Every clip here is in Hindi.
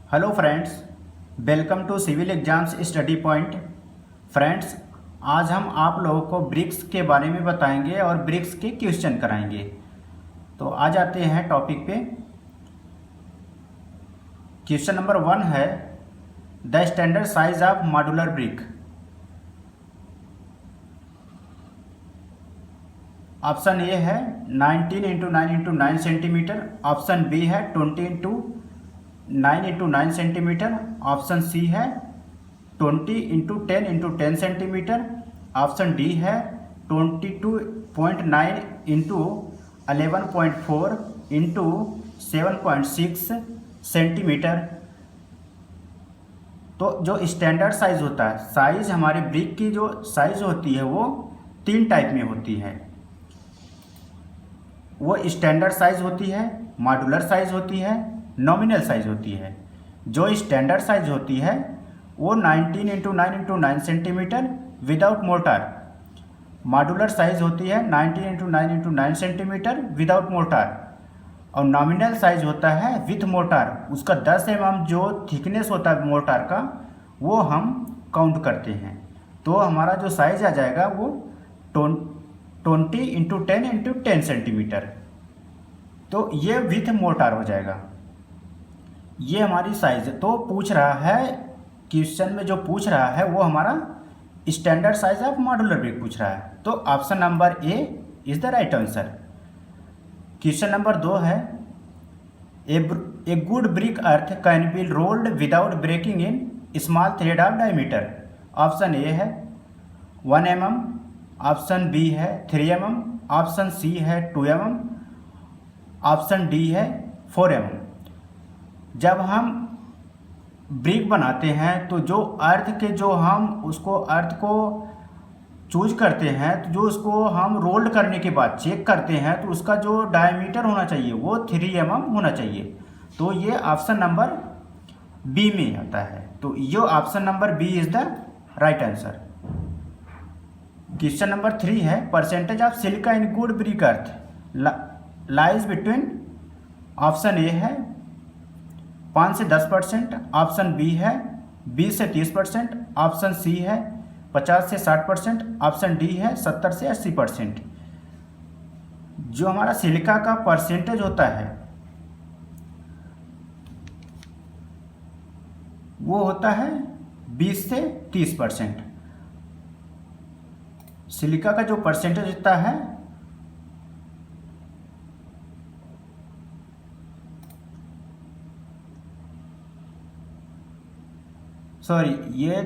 Hello friends, welcome to civil exams study point. Friends, आज हम आप लोगों को ब्रिक्स के बारे में बताएंगे और ब्रिक्स के क्वेश्चन कराएंगे। तो आ जाते हैं टॉपिक पे। क्वेश्चन नंबर 1 है the standard size of modular brick. Option A है 19 into 9 into 9 centimetre. Option B है 20 into 9 into 9 centimetre. Option C है 20 into 10 into 10 centimetre. Option D है 22.9 इंटू 11.4 इंटू 7.6 सेंटीमीटर। तो जो स्टैंडर्ड साइज होता है, साइज हमारे ब्रिक की जो साइज होती है वो 3 टाइप में होती है। वो स्टैंडर्ड साइज होती है, मॉड्यूलर साइज होती है, नॉमिनल साइज होती है। जो स्टैंडर्ड साइज होती है वो 19 into 9 into 9 centimetre without mortar. Modular size होती है 19 into 9 into 9 centimetre without mortar. और नॉमिनल साइज होता है विथ मोर्टार। उसका 10 mm जो थिकनेस होता है मोर्टार का वो हम काउंट करते हैं। तो हमारा जो साइज आ जाएगा वो 20 इंटू 10 इंटू 10 सेंटीमीटर। तो ये विथ मोर्टार हो जाएगा। ये हमारी साइज तो पूछ रहा है, क्वेश्चन में जो पूछ रहा है वो हमारा standard size of modular brick पूछ रहा है। तो option number A is the right answer. Question number 2 है a good brick earth can be rolled without breaking in small thread of diameter. Option A है 1 mm। ऑप्शन बी है 3 mm। ऑप्शन सी है 2 mm। ऑप्शन डी है 4 mm। जब हम ब्रिक बनाते हैं तो जो अर्थ के जो हम उसको अर्थ को चूज करते हैं, तो जो उसको हम रोल्ड करने के बाद चेक करते हैं तो उसका जो डायमीटर होना चाहिए वो 3 mm होना चाहिए। तो ये ऑप्शन नंबर बी में आता है। तो ये option number B is the right answer. Question number 3 है percentage of silica in good brick earth lies between. Option A है 5 से 10%। ऑप्शन बी है 20 से 30%। ऑप्शन सी है 50 से 60%। ऑप्शन डी है 70 से 80%। जो हमारा सिलिका का परसेंटेज होता है वो होता है 20 से 30%। सिलिका का जो परसेंटेज होता है ये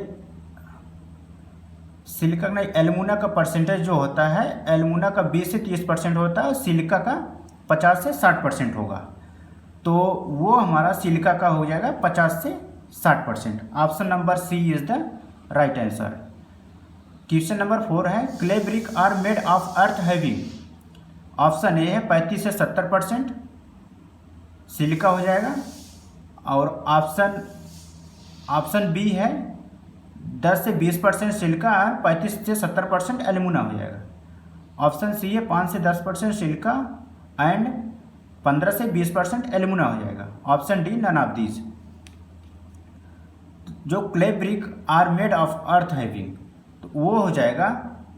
सिलिका नहीं, एल्यूमिना का परसेंटेज जो होता है, एल्यूमिना का 20 से 30% होता है, सिलिका का 50 से 60% होगा। तो वो हमारा सिलिका का हो जाएगा 50 से 60%। Option number C is the right answer. Question number 4 है clay brick are made of earth having. Option A है 35 से 70% सिलिका हो जाएगा। और ऑप्शन बी है 10 से 20% सिलिका और 35 से 70% एल्यूमिना हो जाएगा। ऑप्शन सी है 5 से 10% सिलिका एंड 15 से 20% एल्यूमिना हो जाएगा। Option D none of these. जो clay brick are made of earth having तो वो हो जाएगा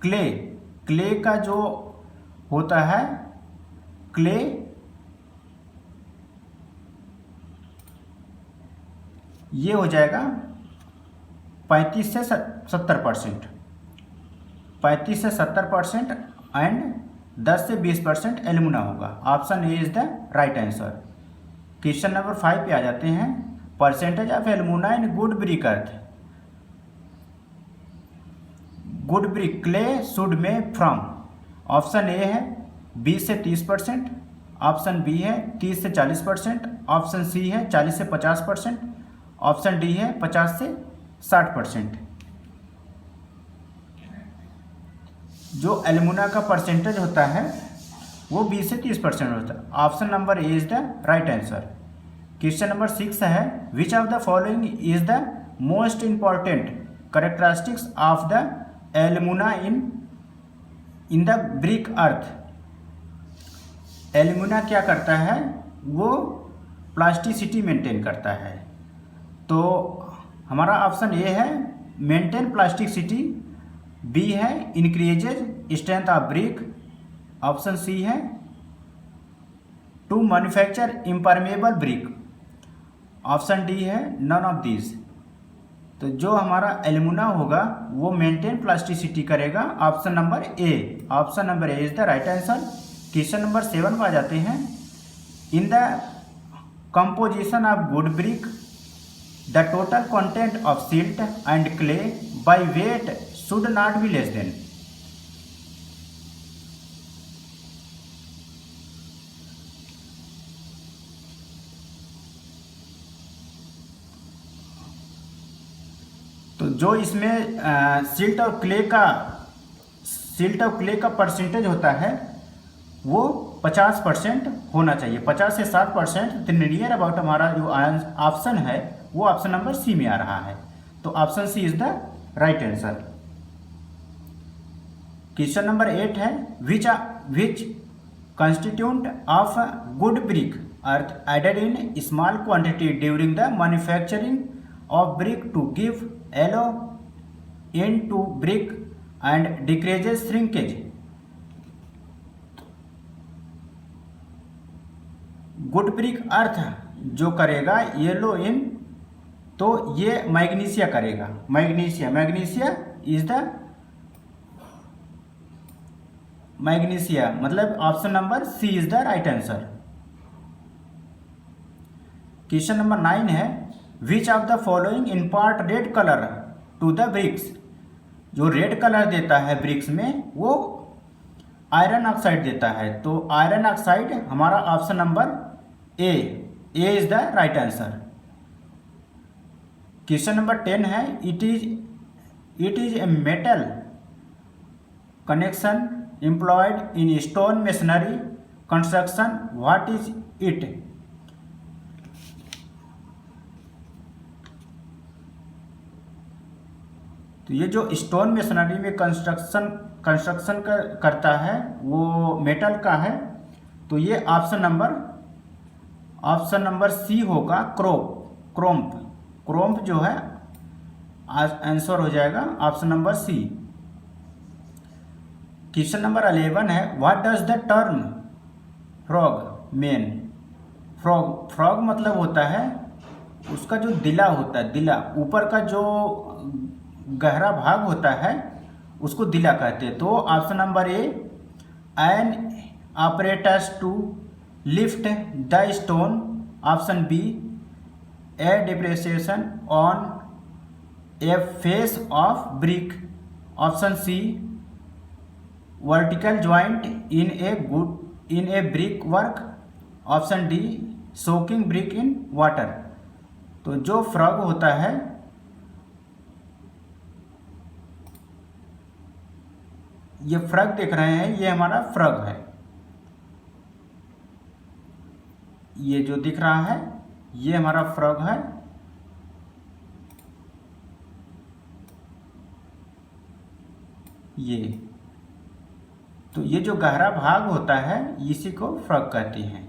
क्ले का जो होता है क्ले ये हो जाएगा 35 से 70%। 35 से 70% एंड 10 से 20% एल्यूमिना होगा। Option A is the right answer. Question number 5 पे आ जाते हैं percentage of alumina in good brick earth. Good brick clay should में फ्रॉम। ऑप्शन ए है 20 से 30%। ऑप्शन बी है 30 से 40%। ऑप्शन सी है 40 से 50%। ऑप्शन डी है 50 से 60%। जो एल्यूमिना का परसेंटेज होता है वो 20 से 30% होता है। Option number A is the right answer. Question number 6 है which of the following is the most important characteristics of the alumina in the brick earth. Alumina क्या करता है, वो प्लास्टिसिटी मेंटेन करता है। तो हमारा ऑप्शन ए है मेंटेन प्लास्टिसिटी, बी है increases strength of brick, option C है to manufacture impermeable brick, option D है नन ऑफ दिस। तो जो हमारा एल्यूमिना होगा वो मेंटेन प्लास्टिसिटी करेगा, option number A. Option number A is the right answer. Question number 7 पर आ जाते हैं। In the composition of good brick the total content of silt and clay by weight should not be less then. तो जो इसमें सिल्ट और क्ले का परसेंटेज होता है वो 50% होना चाहिए, 50 से 60%। नियर अबाउट हमारा जो ऑप्शन है वो ऑप्शन नंबर सी में आ रहा है। तो option C is the right answer. Question number 8 है which constituent of good brick earth added in small quantity during the manufacturing of brick to give yellow into brick and decreases shrinkage। Good brick earth जो करेगा येलो इन, तो ये मैग्नीशिया करेगा। मैग्नीशिया इज द मैग्नीशिया, मतलब option number C is the right answer. Question number 9 है which of the following impart red colour to the bricks. जो रेड कलर देता है ब्रिक्स में वो आयरन ऑक्साइड देता है। तो आयरन ऑक्साइड हमारा option number A is the right answer. Question number 10 है it is a metal connection employed in stone masonry construction, what is it. तो ये जो स्टोन मेसनरी में कंस्ट्रक्शन करता है वो मेटल का है। तो ये ऑप्शन नंबर सी होगा क्रोम्प जो है आंसर हो जाएगा option number C. Question number 11 है what does the term frog mean. Frog मतलब होता है उसका जो दिला होता है, दिला ऊपर का जो गहरा भाग होता है उसको दिला कहते हैं। तो option number A an operators to lift the stone, option B a depreciation on a face of brick, option C vertical joint in a brick work, option D soaking brick in water. तो जो फ्रॉग होता है ये फ्रग देख रहे हैं, ये हमारा फ्रग है। ये जो दिख रहा है ये हमारा फ्रग है। तो ये जो गहरा भाग होता है इसी को फ्रग कहते हैं।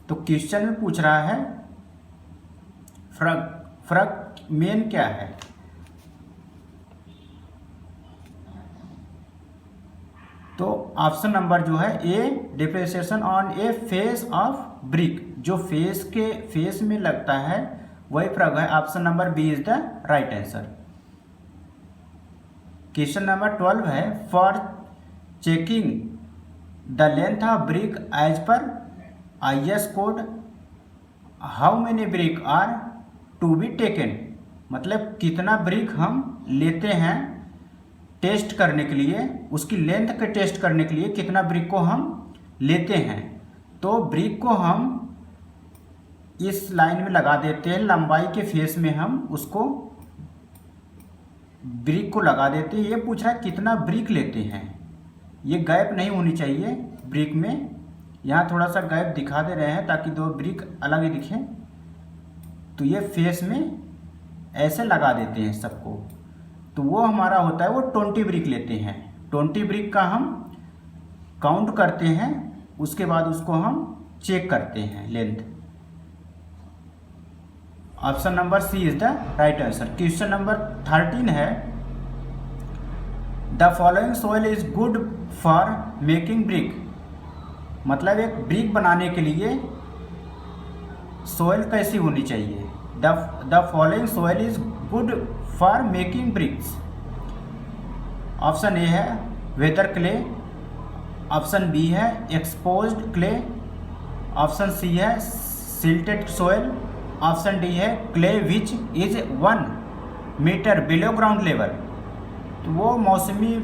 तो क्वेश्चन में पूछ रहा है फ्रग मेन क्या है। तो ऑप्शन नंबर जो है A depreciation on a face of brick, जो फेस में लगता है वही फ्रग है। Option number B is the right answer. Question number 12 है for checking the length of brick as per IS code how many brick are to be taken. मतलब कितना ब्रिक हम लेते हैं टेस्ट करने के लिए, उसकी लेंथ के टेस्ट करने के लिए कितना ब्रिक को हम लेते हैं। तो ब्रिक को हम इस लाइन में लगा देते हैं, लंबाई के फेस में हम उसको ब्रिक को लगा देते हैं। ये पूछ रहा है कितना ब्रिक लेते हैं। ये गैप नहीं होनी चाहिए ब्रिक में, यहाँ थोड़ा सा गैप दिखा दे रहे हैं ताकि दो ब्रिक अलग ही दिखें। तो ये फेस में ऐसे लगा देते हैं सबको। तो वो हमारा होता है वो 20 ब्रिक लेते हैं। 20 ब्रिक का हम काउंट करते हैं, उसके बाद उसको हम चेक करते हैं length. Option number C is the right answer. Question number 13 है, the following soil is good for making brick. मतलब एक ब्रिक बनाने के लिए सोइल कैसी होनी चाहिए? The following soil is good for making bricks. Option A है वेदर क्ले, ऑप्शन बी है एक्सपोज्ड क्ले, ऑप्शन सी है सिल्टेड सोइल, ऑप्शन डी है clay which is 1 metre below ground level. तो वो मौसमी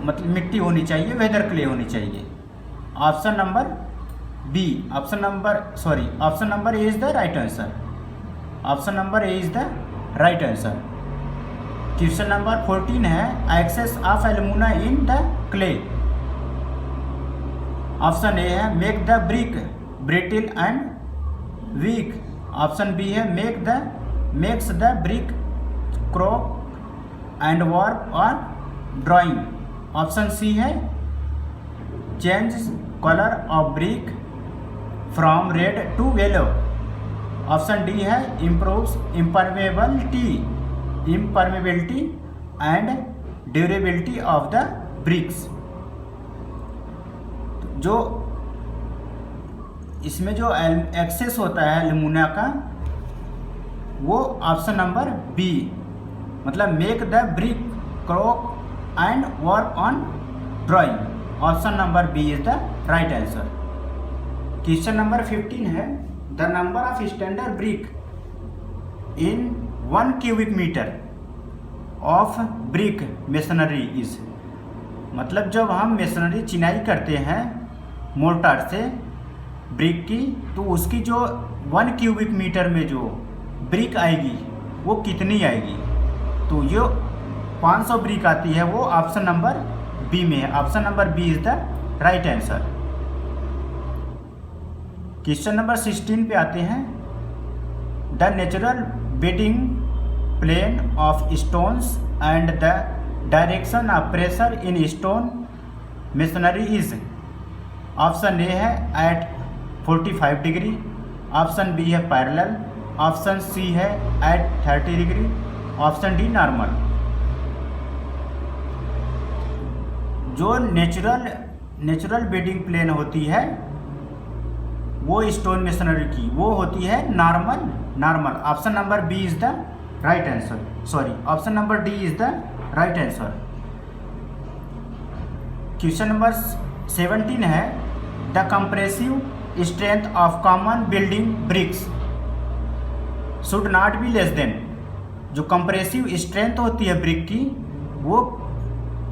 मतलब मिट्टी होनी चाहिए, वेदर क्ले होनी चाहिए। Option number B, option number A is the right answer. Option number A is the right answer. Question number 14 है, excess of alumina in the clay. Option A है make the brick brittle and weak, option B है makes the brick crock and warp और ड्राइंग, ऑप्शन सी है change colour of brick from red to yellow, option D है improves impermeability and durability of the bricks. जो इसमें जो एक्सेस होता है एल्यूमिना का, वो ऑप्शन नंबर बी, मतलब make the brick crock and work on drying. Option number B is the right answer. Question number 15 है, the number of standard brick in 1 cubic metre of brick masonry is. मतलब जब हम मेसनरी चिनाई करते हैं मोर्टार से ब्रिक की, तो उसकी जो 1 क्यूबिक मीटर में जो ब्रिक आएगी वो कितनी आएगी? तो जो 500 ब्रिक आती है वो ऑप्शन नंबर बी में है। Option number B is the right answer. Question number 16 पे आते हैं, the natural bedding plane of stones and the direction of pressure in stone masonry is. Option A है एट 45 डिग्री, ऑप्शन बी है पैरेलल, ऑप्शन सी है at 30 degree, option D normal. जो नेचुरल बेडिंग प्लेन होती है वो स्टोन मेसनरी की, वो होती है normal. Option number B is the right answer, option number D is the right answer. Question number 17 है, the compressive strength of common building bricks should not be less than. जो कंप्रेसिव स्ट्रेंथ होती है ब्रिक की, वो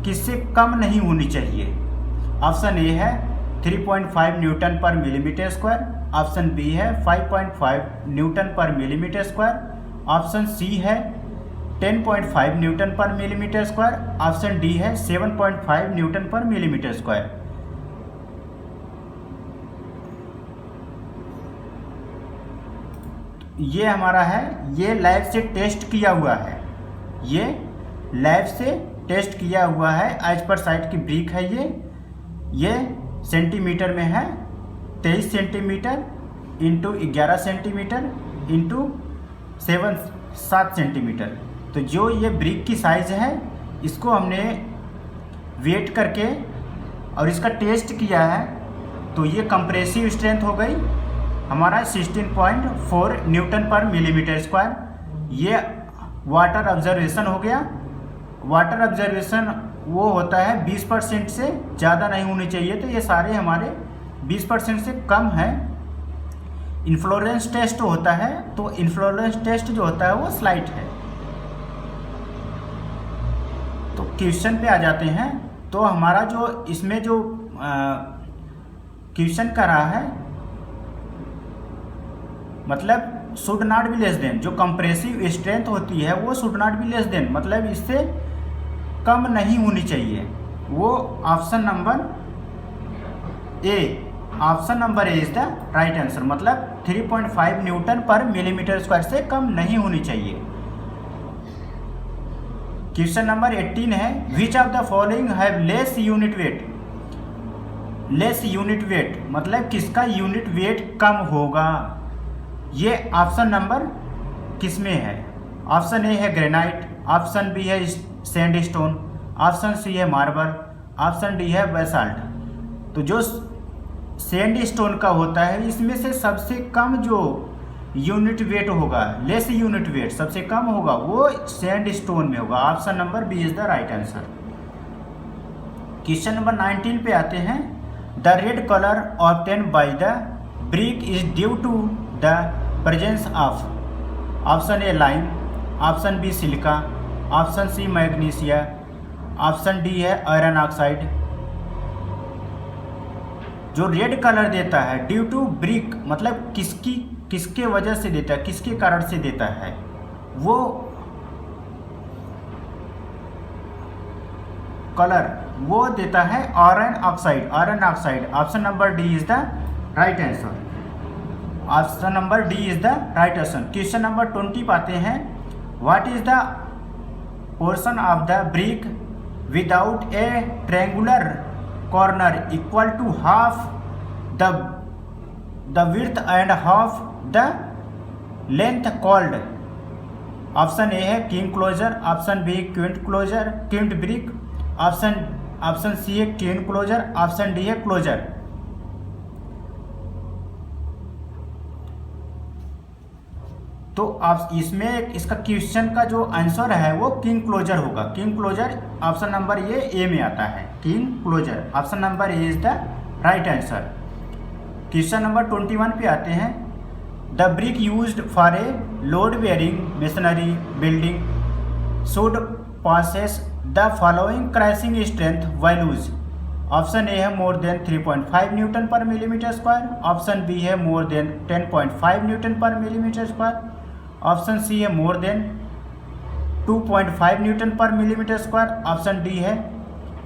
किससे कम नहीं होनी चाहिए? ऑप्शन ए है 3.5 newton per millimetre square, option B है 5.5 Newton per millimetre square, option C है 10.5 newton per millimetre square, option D है 7.5 न्यूटन पर मिलीमीटर स्क्वायर। ये हमारा है, ये लैब से टेस्ट किया हुआ है, ये लैब से टेस्ट किया हुआ है। एज पर साइट की ब्रिक है ये सेंटीमीटर में है 23 centimetre into 11 centimetre into 7 centimetre. तो जो ये ब्रिक की साइज़ है, इसको हमने वेट करके और इसका टेस्ट किया है, तो ये कंप्रेसिव स्ट्रेंथ हो गई हमारा 16.4 न्यूटन पर मिलीमीटर स्क्वायर। ये वाटर ऑब्जर्वेशन हो गया। वाटर ऑब्जर्वेशन वो होता है 20% से ज़्यादा नहीं होनी चाहिए, तो ये सारे हमारे 20% से कम है। इन्फ्लोरेंस टेस्ट होता है, तो इन्फ्लोरेंस टेस्ट जो होता है वो स्लाइट है। तो क्वेश्चन पे आ जाते हैं। तो हमारा जो इसमें जो क्वेश्चन कर रहा है, मतलब should not be less than, जो कंप्रेसिव स्ट्रेंथ होती है वो should not be less than, मतलब इससे कम नहीं होनी चाहिए। वो option number A is the right answer, मतलब 3.5 न्यूटन पर मिलीमीटर स्क्वायर से कम नहीं होनी चाहिए। क्वेश्चन नंबर 18 है, which of the following have less unit wait. Less unit wait मतलब किसका यूनिट वेट कम होगा? ये ऑप्शन नंबर किस में है? ऑप्शन ए है ग्रेनाइट, ऑप्शन बी है सैंडस्टोन, ऑप्शन सी है मार्बल, ऑप्शन डी है बेसाल्ट। तो जो सैंडस्टोन का होता है इसमें से सबसे कम जो यूनिट वेट होगा, लेस यूनिट वेट सबसे कम होगा, वो सैंडस्टोन में होगा। Option number B is the right answer. Question number 19 पे आते हैं। The red colour obtain by the brick is due to the presence of, option A lime, option B silica, option C magnesia, option D है आयरन ऑक्साइड। जो रेड कलर देता है ड्यू टू ब्रिक मतलब किसके वजह से देता है, किसके कारण से देता है, वो कलर वो देता है iron oxide. Iron oxide, option number D is the right answer. Option number D is the right answer. Question number 20 पाते हैं। What is the portion of the brick without a triangular corner equal to half the width and half the length called? Option A है king closure, option B quint closure, quint brick, option C है क्वीन क्लोजर, ऑप्शन डी है क्लोजर। तो आप इसमें इसका क्वेश्चन का जो आंसर है वो किंग क्लोजर होगा। किंग क्लोजर ऑप्शन नंबर ये ए में आता है। King closure option number A is the right answer. Question number 21 पे आते हैं। The brick used for a load bearing machinery building should passes the following crashing strength values. Option A है more than 3.5 newton per millimetre square, option B है more than 10.5 newton per millimetre square, option C है more than 2.5 newton per millimetre square, option D है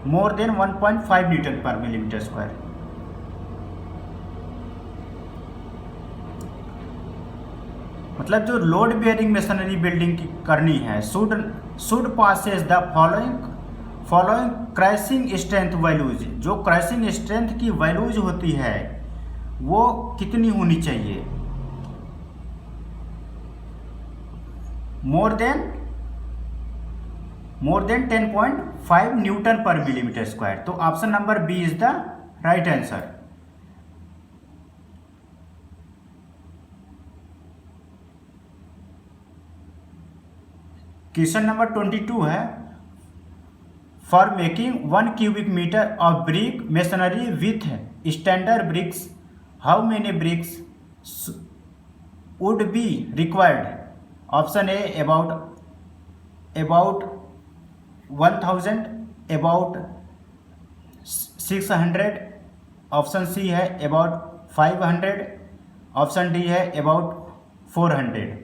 more than 1.5 newton per millimetre square. मतलब जो लोड बेयरिंग मशीनरी बिल्डिंग की करनी है should passes the following crashing strength values. जो क्रैशिंग स्ट्रेंथ की वैल्यूज होती है वो कितनी होनी चाहिए? More than 10.5 newton per millimetre square. तो option number B is the right answer. Question number 22 है। For making 1 cubic metre of brick masonry with standard bricks how many bricks would be required? Option A about 1000, about 600, option C है अबाउट 500, ऑप्शन डी है अबाउट 400।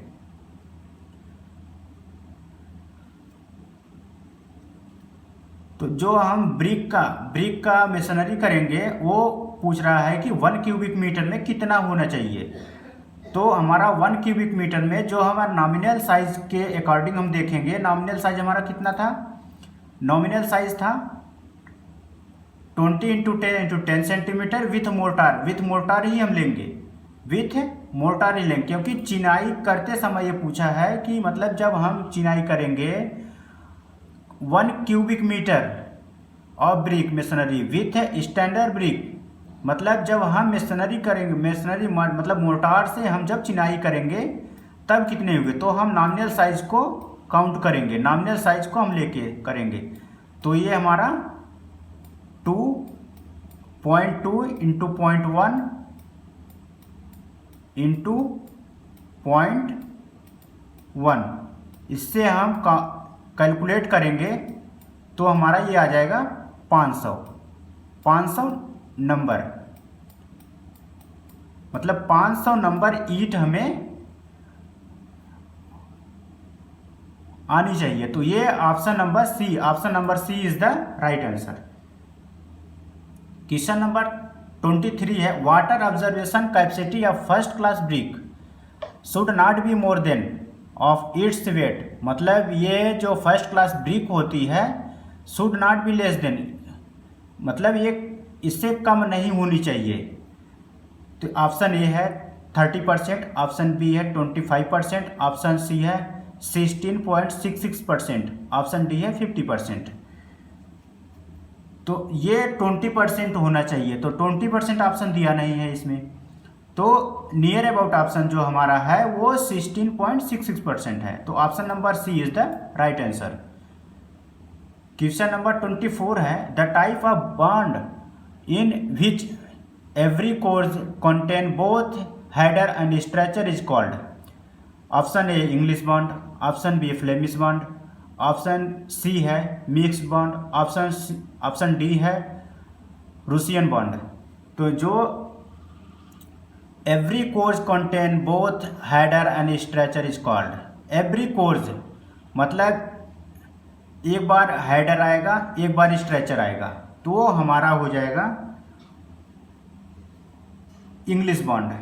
तो जो हम ब्रिक का मेसनरी करेंगे वो पूछ रहा है कि 1 क्यूबिक मीटर में कितना होना चाहिए। तो हमारा 1 क्यूबिक मीटर में जो हमारा नॉमिनल साइज के अकॉर्डिंग हम देखेंगे, नॉमिनल साइज हमारा कितना था? नॉमिनल साइज था 20 × 10 सेंटीमीटर विथ मोर्टार ही हम लेंगे, विथ मोर्टार ही लेंगे, क्योंकि चिनाई करते समय ये पूछा है कि मतलब जब हम चिनाई करेंगे 1 cubic metre of brick masonry with standard brick, मतलब जब हम मेसनरी करेंगे, मतलब मोर्टार से हम जब चिनाई करेंगे तब कितने होंगे? तो हम नॉमिनल साइज को काउंट करेंगे, नॉमिनल साइज को हम लेके करेंगे। तो ये हमारा 2.2 × 0.1 × 0.1, इससे हम कैलकुलेट करेंगे तो हमारा ये आ जाएगा 500 नंबर, मतलब 500 नंबर ईंट हमें आनी चाहिए। तो ये option number C is the right answer. Question number 23 है। Water observation capacity of first class brick should not be more than of its weight, मतलब ये जो फर्स्ट क्लास ब्रिक होती है should not be less than, मतलब ये इससे कम नहीं होनी चाहिए। तो ऑप्शन ए है 30%, ऑप्शन बी है 25%, ऑप्शन सी है 16.66%, ऑप्शन डी है 50%। तो ये 20% होना चाहिए, तो 20% ऑप्शन दिया नहीं है इसमें, तो नियर अबाउट ऑप्शन जो हमारा है वो 16.66% है, तो option number C is the right answer. Question number 24 है, the type of bond in which every course contain both header and stretcher is called. Option A English bond, option B Flemish bond, option C है मिक्स बॉन्ड, ऑप्शन डी है रूसियन बॉन्ड। तो जो every course contain both header and stretcher is called, every course मतलब एक बार हेडर आएगा एक बार स्ट्रेचर आएगा, तो हमारा हो जाएगा इंग्लिश बॉन्ड,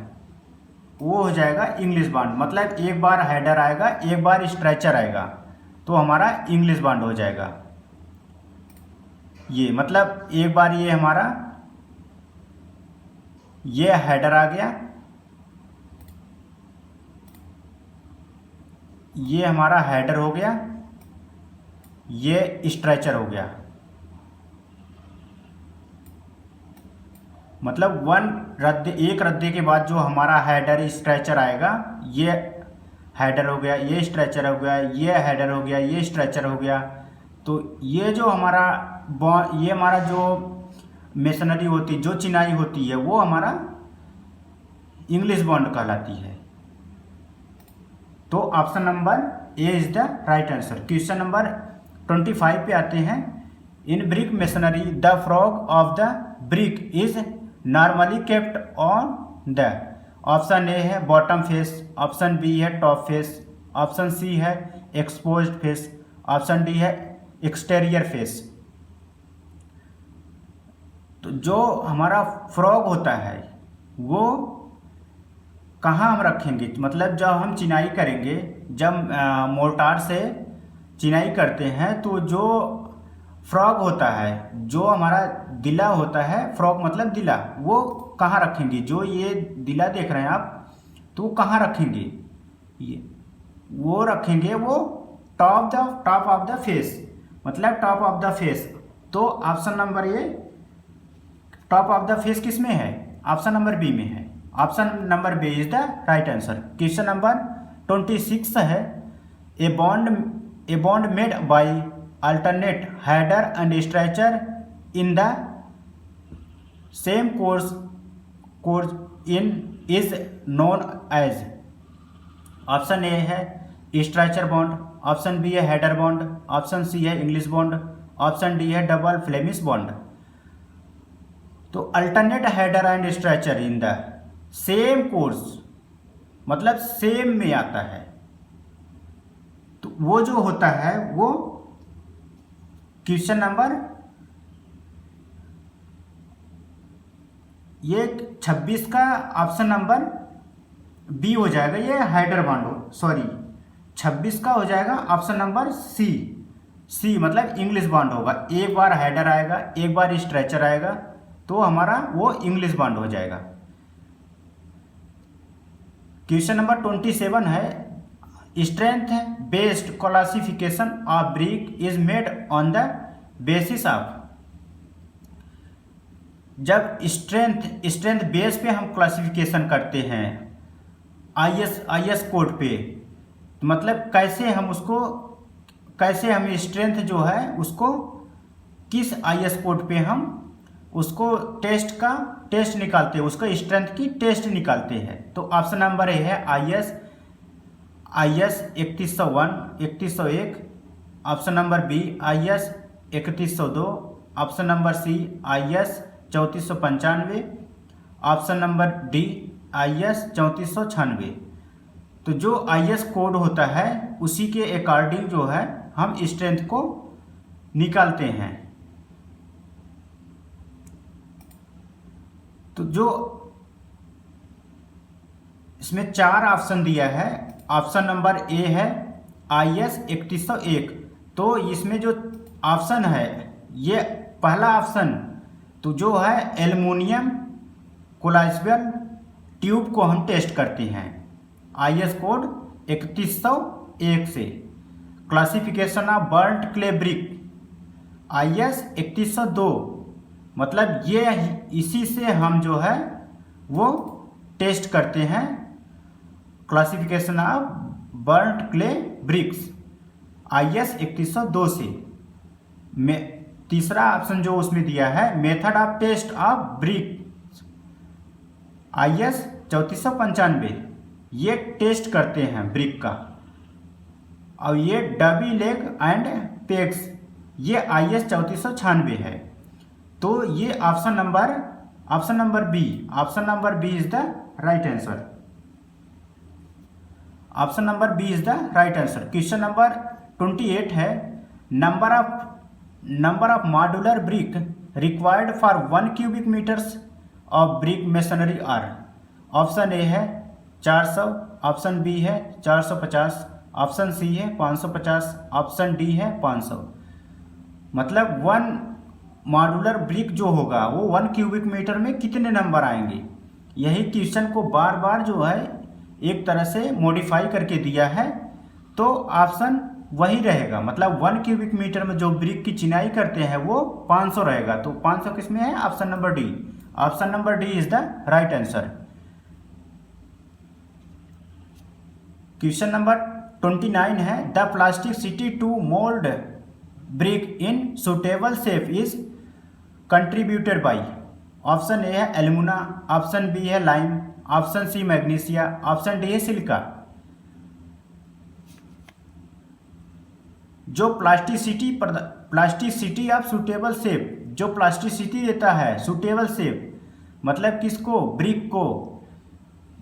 वो हो जाएगा इंग्लिश बॉन्ड। मतलब एक बार हेडर आएगा एक बार स्ट्रेचर आएगा, तो हमारा इंग्लिश बॉन्ड हो जाएगा। ये मतलब एक बार ये हमारा ये हेडर आ गया, ये हमारा हेडर हो गया, ये स्ट्रेचर हो गया। मतलब एक रद्दे के बाद जो हमारा हेडर स्ट्रेचर आएगा, ये हेडर हो गया, ये स्ट्रेचर हो गया, ये हेडर हो गया, ये स्ट्रेचर हो गया। तो ये जो हमारा जो मेसनरी होती, जो चिनाई होती है, वो हमारा इंग्लिश बॉन्ड कहलाती है। तो option number A is the right answer. Question number 25 पे आते हैं। इन brick masonry the frog of the brick is normally kept on the. Option A है बॉटम फेस, ऑप्शन बी है टॉप फेस, ऑप्शन सी है एक्सपोज्ड फेस, ऑप्शन डी है एक्सटेरियर फेस। तो जो हमारा फ्रॉग होता है वो कहाँ हम रखेंगे, मतलब जब हम चिनाई करेंगे, जब मोर्टार से चिनाई करते हैं, तो जो फ्रॉग होता है, जो हमारा दिला होता है, फ्रॉग मतलब दिला, वो कहाँ रखेंगे। जो ये दिला देख रहे हैं आप, तो कहाँ रखेंगे, ये वो रखेंगे वो टॉप ऑफ द फेस, मतलब टॉप ऑफ द फेस। तो option number A top of the face किस में है, ऑप्शन नंबर बी में है। Option number B is the right answer. Question number 26 है, a bond made by alternate header and stretcher in the same course in is known as. Option A है स्ट्रेचर बॉन्ड, ऑप्शन बी है हेडर बॉन्ड, ऑप्शन सी है इंग्लिश बॉन्ड, ऑप्शन डी है डबल फ्लेमिश बॉन्ड। तो alternate header and stretcher in the same course मतलब सेम में आता है, तो वो जो होता है वो क्वेश्चन नंबर ये 26 का ऑप्शन नंबर बी हो जाएगा, ये हेडर बॉन्ड, सॉरी 26 का हो जाएगा ऑप्शन नंबर सी मतलब इंग्लिश बॉन्ड होगा। एक बार हेडर आएगा एक बार स्ट्रेचर आएगा, तो हमारा वो इंग्लिश बॉन्ड हो जाएगा। क्वेश्चन नंबर 27 है, strength based classification of brick is made on the basis of. जब स्ट्रेंथ बेस पे हम क्लासिफिकेशन करते हैं आईएस कोड पे, मतलब कैसे हम स्ट्रेंथ जो है उसको किस आईएस कोड पे हम उसको टेस्ट निकालते हैं, उसका स्ट्रेंथ की टेस्ट निकालते हैं। तो ऑप्शन नंबर ए है IS 3101, 3101, option number B IS 3102, option number C IS 3495, option number D IS 3496। तो जो आईएस कोड होता है उसी के अकॉर्डिंग जो है हम स्ट्रेंथ को निकालते हैं। तो जो इसमें 4 ऑप्शन दिया है, ऑप्शन नंबर ए है आईएस 3101। तो इसमें जो ऑप्शन है ये पहला ऑप्शन तो जो है एल्युमिनियम कोलाइस्बल ट्यूब को हम टेस्ट करते हैं IS कोड 3101 से। Classification of burnt clay brick IS 3102, मतलब ये इसी से हम जो है वो टेस्ट करते हैं classification of burnt clay bricks IS 3102 से। तीसरा ऑप्शन जो उसमें दिया है method of test of brick IS 3495, ये टेस्ट करते हैं ब्रिक का। और ये डबी लेग एंड पेग्स, ये IS 3496 है। तो ये option number B is the right answer. Option number B is the right answer. Question number 28 है, number of modular brick required for 1 cubic metres of brick masonry are. Option A है 400, ऑप्शन बी है 450, ऑप्शन सी है 550, ऑप्शन डी है 500। मतलब 1 मॉड्यूलर ब्रिक जो होगा वो 1 क्यूबिक मीटर में कितने नंबर आएंगे, यही क्वेश्चन को बार बार जो है एक तरह से मॉडिफाई करके दिया है। तो ऑप्शन वही रहेगा, मतलब 1 क्यूबिक मीटर में जो ब्रिक की चिनाई करते हैं वो 500 रहेगा। तो 500 किसमें है? Option number D. Option number D is the right answer. Question number 29 है, the plasticity to mould brick in suitable shape is contributed by. Option A है एल्यूमिना, ऑप्शन बी है lime, option C magnesia, option D है सिलिका। जो प्लास्टिसिटी ऑफ सुटेबल शेप, जो प्लास्टिसिटी देता है सुटेबल शेप, मतलब किसको? ब्रिक को।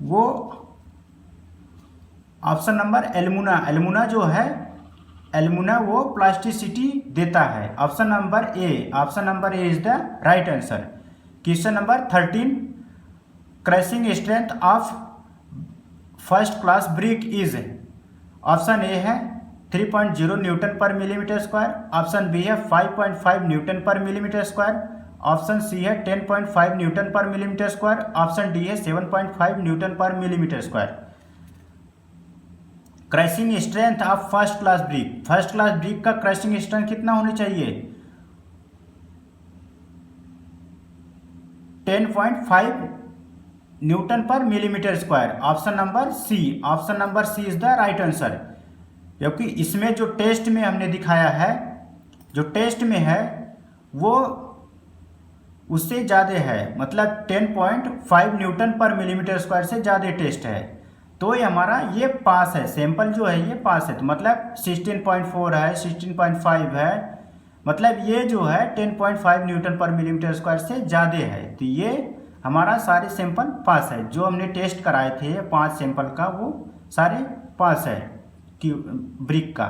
वो ऑप्शन नंबर एल्यूमिना जो है, एल्यूमिना वो प्लास्टिसिटी देता है। Option number A is the right answer. Question number 13, crushing strength of first class brick is. Option A है 3.0 Newton per millimetre square, option B है 5.5 Newton per millimetre square, option C है 10.5 newton per millimetre square, option D है 7.5 newton per millimetre square. Crushing strength of first class brick का क्रशिंग स्ट्रेंथ कितना होना चाहिए? 10.5 newton per millimetre square. Option number C is the right answer. क्योंकि इसमें जो टेस्ट में हमने दिखाया है, जो टेस्ट में है वो उससे ज़्यादा है, मतलब 10.5 न्यूटन पर मिलीमीटर स्क्वायर से ज़्यादा टेस्ट है। तो ये हमारा ये पास है, सैंपल जो है ये पास है। तो मतलब 16.4 है, 16.5 है, मतलब ये जो है 10.5 न्यूटन पर मिलीमीटर स्क्वायर से ज़्यादा है। तो ये हमारा सारे सैंपल पास है। जो हमने टेस्ट कराए थे 5 सैंपल का, वो सारे पास है कि ब्रिक का।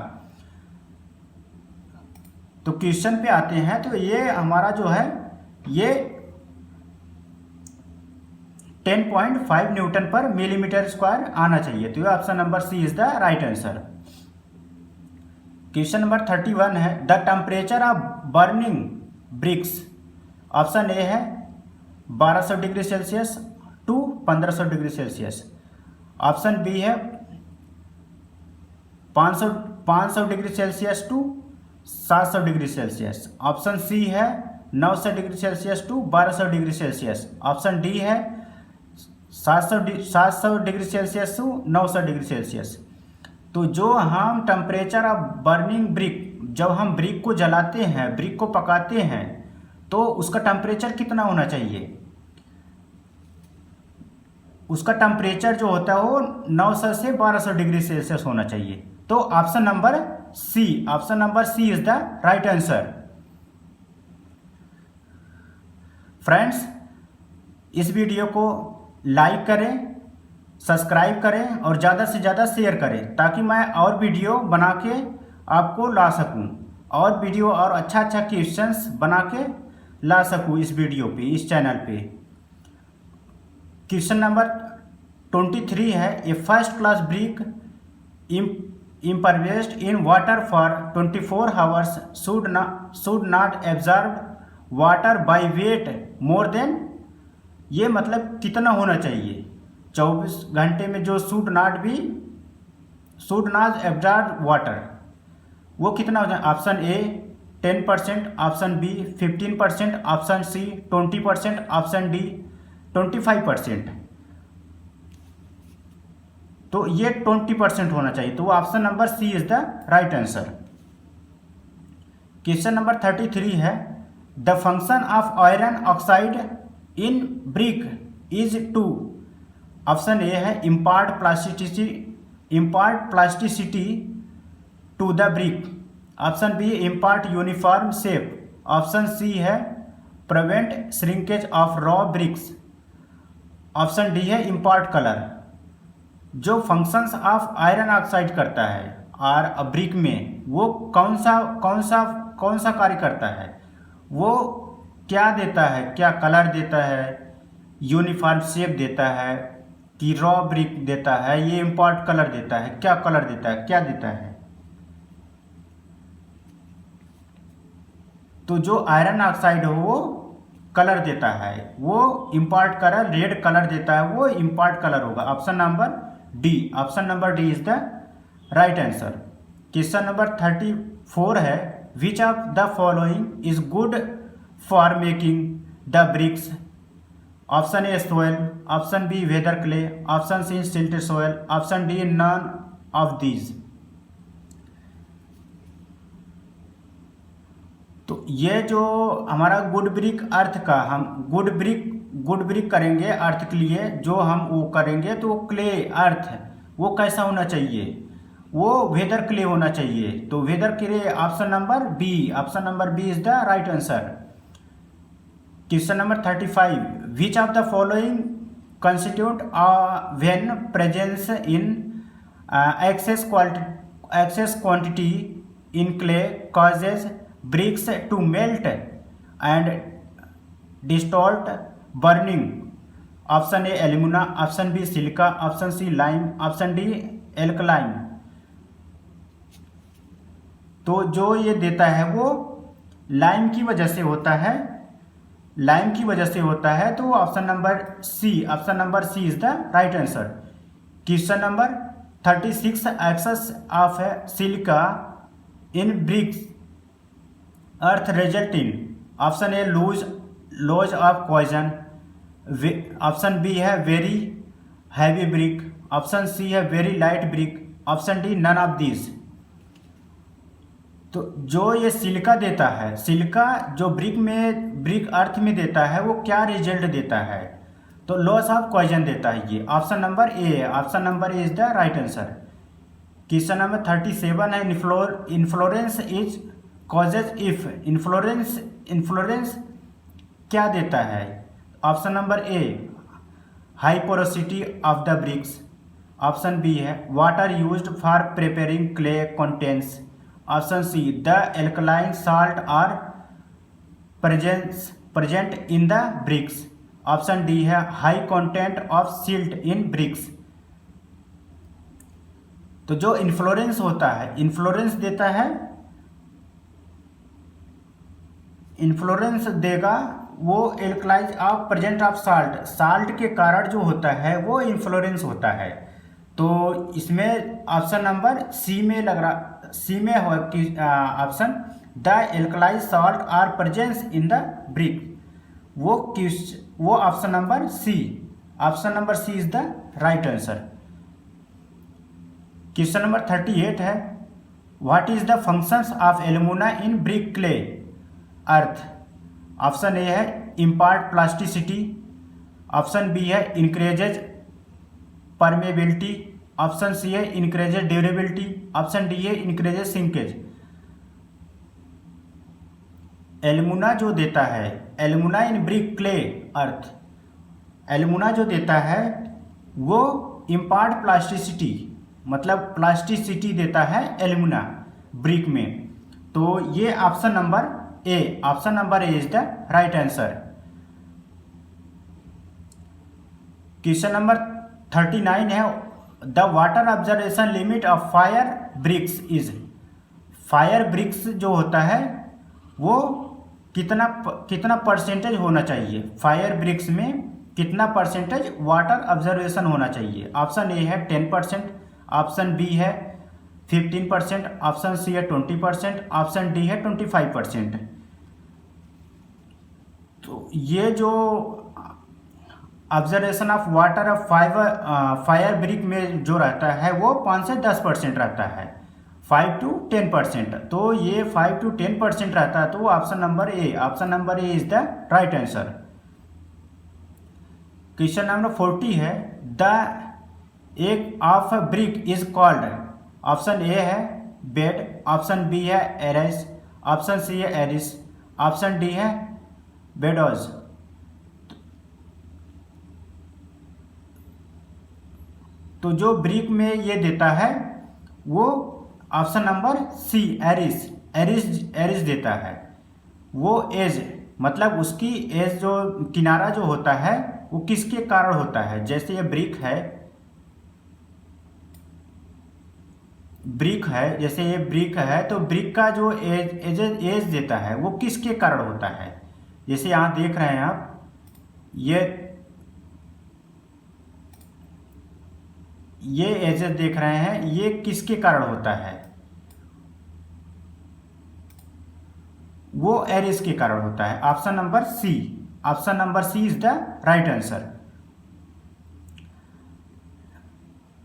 तो क्वेश्चन पे आते हैं। तो ये हमारा जो है ये 10.5 न्यूटन पर मिलीमीटर स्क्वायर आना चाहिए। तो ये option number C is the right answer. Question number 31 है, the temperature of burning bricks. Option A है 1200 degree Celsius to 1500 degree Celsius, option B है 500 degree Celsius to 700 degree Celsius, option C है 900 degree Celsius to 1200 degree Celsius, option D है 700 degree Celsius to 900 degree Celsius. तो जो हम टेम्परेचर ऑफ बर्निंग ब्रिक, जब हम ब्रिक को जलाते हैं, ब्रिक को पकाते हैं, तो उसका टेम्परेचर कितना होना चाहिए? उसका टेम्परेचर जो होता है वो 900 से 1200 डिग्री सेल्सियस होना चाहिए। तो option number C is the right answer. Friends, इस वीडियो को लाइक करें, सब्सक्राइब करें और ज़्यादा से ज़्यादा शेयर करें, ताकि मैं और वीडियो बना के आपको ला सकूं, और वीडियो और अच्छा क्वेश्चंस बना के ला सकूं इस वीडियो पे, इस चैनल पे। क्वेश्चन नंबर 23 है, a first class brick immersed in water for 24 hours should not absorb water by weight more than, ये मतलब कितना होना चाहिए? 24 घंटे में जो शुड नॉट एब्जॉर्ब वाटर, वो कितना हो जाए? Option A 10%, option B 15%, option C 20%, option D 25%। तो ये 20% होना चाहिए, तो option number C is the right answer. Question number 33 है, the function of iron oxide in brick is to. Option A है impart plasticity to the brick, option B impart uniform shape, option C है prevent shrinkage of raw bricks, option D है इम्पार्ट कलर। जो फंक्शंस ऑफ आयरन ऑक्साइड करता है और ब्रिक में, वो कौन सा कार्य करता है? वो क्या देता है? क्या कलर देता है, यूनिफॉर्म शेप देता है, कि रॉ ब्रिक देता है, ये इम्पार्ट कलर देता है? क्या कलर देता है, क्या देता है? तो जो आयरन ऑक्साइड हो वो कलर देता है, वो इम्पार्ट कलर, रेड कलर देता है, वो इम्पार्ट कलर होगा। Option number D, option number D is the right answer. Question number 34 है, which of the following is good for making the bricks? Option A soil, option B weather clay, option C silt soil, option D none of these. तो ये जो हमारा गुड ब्रिक अर्थ का, हम गुड ब्रिक करेंगे अर्थ के लिए, जो हम वो करेंगे तो क्ले अर्थ वो कैसा होना चाहिए? वो वेदर क्ले होना चाहिए। तो whether clay option number B is the right answer. Question number 35, which of the following constitute when presence in excess quantity in clay causes bricks to melt and distort burning? Option A alumina, option B silica, option C lime, option D alkaline. तो जो ये देता है वो लाइम की वजह से होता है, तो option number C is the right answer. Question number 36, excess of silica in bricks earth result in. Option A loss of poison, option B है very heavy brick, option C है very light brick, option D none of this. तो जो ये सिलिका देता है, सिलिका जो ब्रिक अर्थ में देता है, वो क्या रिजल्ट देता है? तो लॉस ऑफ पॉइजन देता है ये। Option number A is the right answer. Question number 37 है, inflorescence is causes if. Inflorescence क्या देता है? Option number A high porosity of the bricks, option B है water used for preparing clay contents, option C the alkaline salt are present in the bricks, option D है high content of silt in bricks. तो जो इन्फ्लोरेंस होता है, इन्फ्लोरेंस देता है, इन्फ्लोरेंस देगा वो एल्कलाइज ऑफ प्रेजेंट ऑफ साल्ट के कारण जो होता है वो इन्फ्लोरेंस होता है। तो इसमें ऑप्शन नंबर सी में हो कि option the alkalise salt are presence in the brick, वो option number C is the right answer. Question number 38 है, what is the functions of alumina in brick clay earth? Option A है इम्पार्ट प्लास्टिसिटी, ऑप्शन बी है इंक्रीजेज परमेबिलिटी, ऑप्शन सी है इंक्रीजेज ड्यूरेबिलिटी, ऑप्शन डी है इंक्रीजेज सिंकेज। एल्यूमिना जो देता है, alumina in brick clay earth, alumina जो देता है वो इम्पार्ट प्लास्टिसिटी, मतलब प्लास्टिसिटी देता है एल्यूमिना ब्रिक में। तो ये option number A is the right answer. Question number 39 है, the water observation limit of fire bricks is. Fire bricks जो होता है वो कितना परसेंटेज होना चाहिए? फायर ब्रिक्स में कितना परसेंटेज वाटर ऑब्जर्वेशन होना चाहिए। ऑप्शन ए है 10%, ऑप्शन बी है 15%, ऑप्शन सी है 20%, ऑप्शन डी है 25%। तो ये जो observation of water of fire brick में जो रहता है वो 5 से 10% रहता है, 5 to 10%। तो ये 5 to 10% रहता है, तो option number A is the right answer. Question number 40 है, the egg of brick is called. Option A है बेड, ऑप्शन बी है एरेस, ऑप्शन सी है एरिस, ऑप्शन डी है बेडोज। तो जो ब्रिक में ये देता है वो ऑप्शन नंबर सी एरिस देता है। वो एज मतलब उसकी एज जो किनारा जो होता है वो किसके कारण होता है। जैसे ये ब्रिक है, जैसे ये ब्रिक है तो ब्रिक का जो एज देता है वो किसके कारण होता है। जैसे यहाँ देख रहे हैं आप, ये एजेस देख रहे हैं, ये किसके कारण होता है, वो एरिस के कारण होता है। Option number C is the right answer.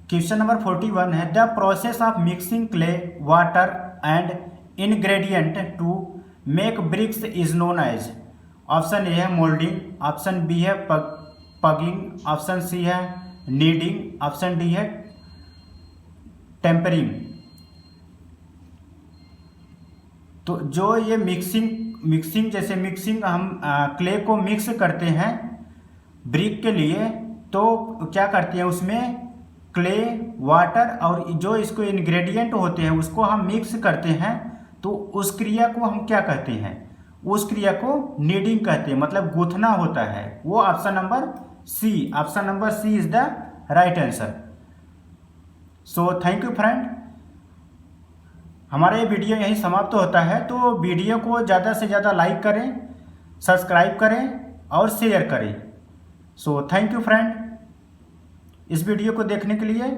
Question number 41 है, the process of mixing clay water and ingredient to make bricks is known as. Option A है मोल्डिंग, ऑप्शन बी है पगिंग, ऑप्शन सी है नीडिंग, ऑप्शन डी है टेम्परिंग। तो जो ये मिक्सिंग हम क्ले को मिक्स करते हैं ब्रिक के लिए, तो क्या करते हैं उसमें क्ले वाटर और जो इसको इंग्रेडिएंट होते हैं उसको हम मिक्स करते हैं, तो उस क्रिया को हम क्या कहते हैं, उस क्रिया को नीडिंग कहते हैं, मतलब गूंथना होता है। वो option number C is the right answer. So thank you friend, हमारा ये वीडियो यहीं समाप्त होता है। तो वीडियो को ज़्यादा से ज़्यादा लाइक करें, सब्सक्राइब करें और शेयर करें। सो थैंक यू फ्रेंड इस वीडियो को देखने के लिए।